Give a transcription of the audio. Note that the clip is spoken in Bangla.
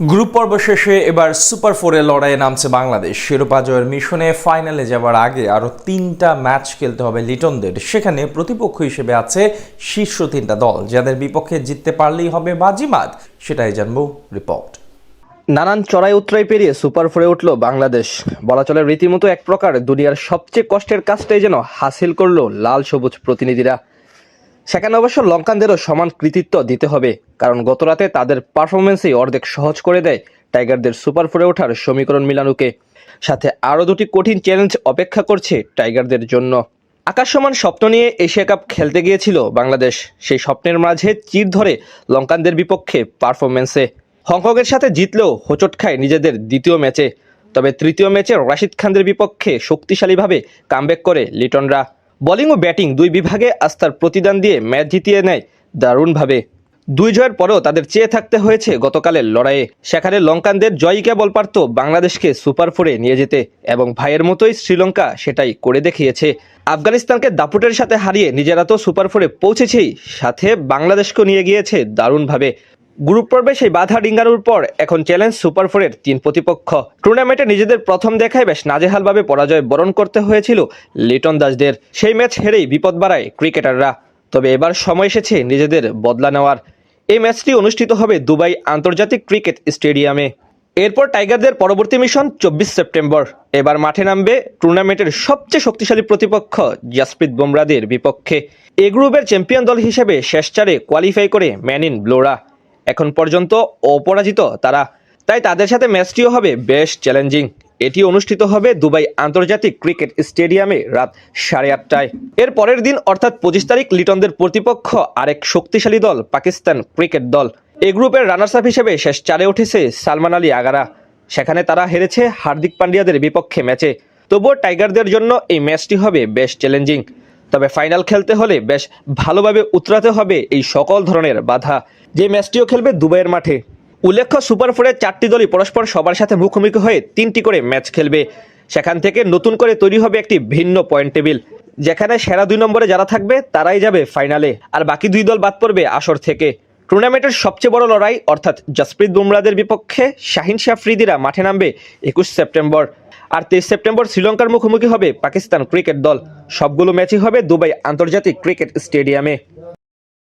গ্রুপ পর্ব শেষে এবার সুপার ফোরে লড়াইয়ে নামছে বাংলাদেশ। শিরোপা জয়ের মিশনে ফাইনালে যাবার আগে আরও 3টা ম্যাচ খেলতে হবে লিটনদের। সেখানে প্রতিপক্ষ হিসেবে আছে শীর্ষ 3টা দল, যাদের বিপক্ষে জিততে পারলেই হবে বাজিমাত। সেটাই জানবো রিপোর্ট। নানান চড়াই উতরাই পেরিয়ে সুপার ফোরে উঠল বাংলাদেশ। বলা চলে রীতিমতো এক প্রকার দুনিয়ার সবচেয়ে কষ্টের কাজটাই যেন হাসিল করলো লাল সবুজ প্রতিনিধিরা। সেখানে অবশ্য লঙ্কানদেরও সমান কৃতিত্ব দিতে হবে, কারণ গতরাতে তাদের পারফরমেন্সই অর্ধেক সহজ করে দেয় টাইগারদের সুপার ফোরে ওঠার সমীকরণ মিলানোকে। সাথে আরও 2টি কঠিন চ্যালেঞ্জ অপেক্ষা করছে টাইগারদের জন্য। আকাশ সমান স্বপ্ন নিয়ে এশিয়া কাপ খেলতে গিয়েছিল বাংলাদেশ। সেই স্বপ্নের মাঝে চির ধরে লঙ্কানদের বিপক্ষে পারফরমেন্সে। হংকংয়ের সাথে জিতলেও হোঁচট খায় নিজেদের দ্বিতীয় ম্যাচে। তবে তৃতীয় ম্যাচে রাশিদ খানদের বিপক্ষে শক্তিশালীভাবে কামব্যাক করে লিটনরা। বোলিং ও ব্যাটিং দুই বিভাগে আস্থার প্রতিদান দিয়ে ম্যাচ জিতিয়ে নেয় দারুণভাবে। 2 জয়ের পরেও তাদের চেয়ে থাকতে হয়েছে গতকালের লড়াইয়ে। সেখানে লঙ্কানদের জয়ই কেবল পারত বাংলাদেশকে সুপার ফোরে নিয়ে যেতে, এবং ভাইয়ের মতোই শ্রীলঙ্কা সেটাই করে দেখিয়েছে। আফগানিস্তানকে দাপুটের সাথে হারিয়ে নিজেরা তো সুপার ফোরে পৌঁছেছেই, সাথে বাংলাদেশকেও নিয়ে গিয়েছে দারুণভাবে। গ্রুপ পর্বে সেই বাধা ডিঙ্গানোর পর এখন চ্যালেঞ্জ সুপার ফোরের 3 প্রতিপক্ষ। টুর্নামেন্টে নিজেদের প্রথম দেখায় বেশ নাজেহালভাবে পরাজয় বরণ করতে হয়েছিল লিটন দাসদের। সেই ম্যাচ হেরেই বিপদ বাড়ায় ক্রিকেটাররা। তবে এবার সময় এসেছে নিজেদের বদলা নেওয়ার। এই ম্যাচটি অনুষ্ঠিত হবে দুবাই আন্তর্জাতিক ক্রিকেট স্টেডিয়ামে। এরপর টাইগারদের পরবর্তী মিশন 24 সেপ্টেম্বর। এবার মাঠে নামবে টুর্নামেন্টের সবচেয়ে শক্তিশালী প্রতিপক্ষ জাসপ্রীত বুমরাহদের বিপক্ষে। এ গ্রুপের চ্যাম্পিয়ন দল হিসেবে শেষ 4-এ কোয়ালিফাই করে ম্যান ইন ব্লুরা। এখন পর্যন্ত অপরাজিত তারা, তাই তাদের সাথে ম্যাচটিও হবে বেশ চ্যালেঞ্জিং। এটি অনুষ্ঠিত হবে দুবাই আন্তর্জাতিক ক্রিকেট স্টেডিয়ামে রাত 8:30টায়। এর পরের দিন অর্থাৎ 25 তারিখ লিটনদের প্রতিপক্ষ আরেক শক্তিশালী দল পাকিস্তান ক্রিকেট দল। এই গ্রুপের রানার্স আপ হিসেবে শেষ 4-এ উঠেছে সালমান আলী আগারা। সেখানে তারা হেরেছে হার্দিক পান্ডিয়াদের বিপক্ষে ম্যাচে। তবুও টাইগারদের জন্য এই ম্যাচটি হবে বেশ চ্যালেঞ্জিং। তবে ফাইনাল খেলতে হলে বেশ ভালোভাবে উতরাতে হবে এই সকল ধরনের বাধা। যে ম্যাচটিও খেলবে দুবাইয়ের মাঠে। উল্লেখ্য, সুপার ফোরের 4টি দলই পরস্পর সবার সাথে মুখোমুখি হয়ে 3টি করে ম্যাচ খেলবে। সেখান থেকে নতুন করে তৈরি হবে একটি ভিন্ন পয়েন্ট টেবিল, যেখানে সেরা 2 নম্বরে যারা থাকবে তারাই যাবে ফাইনালে, আর বাকি 2 দল বাদ পড়বে আসর থেকে। টুর্নামেন্টের সবচেয়ে বড় লড়াই অর্থাৎ জাসপ্রীত বুমরাহদের বিপক্ষে শাহিন শাহ আফ্রিদিরা মাঠে নামবে 21 সেপ্টেম্বর। আর 23 সেপ্টেম্বর শ্রীলঙ্কার মুখোমুখি হবে পাকিস্তান ক্রিকেট দল। সবগুলো ম্যাচই হবে দুবাই আন্তর্জাতিক ক্রিকেট স্টেডিয়ামে।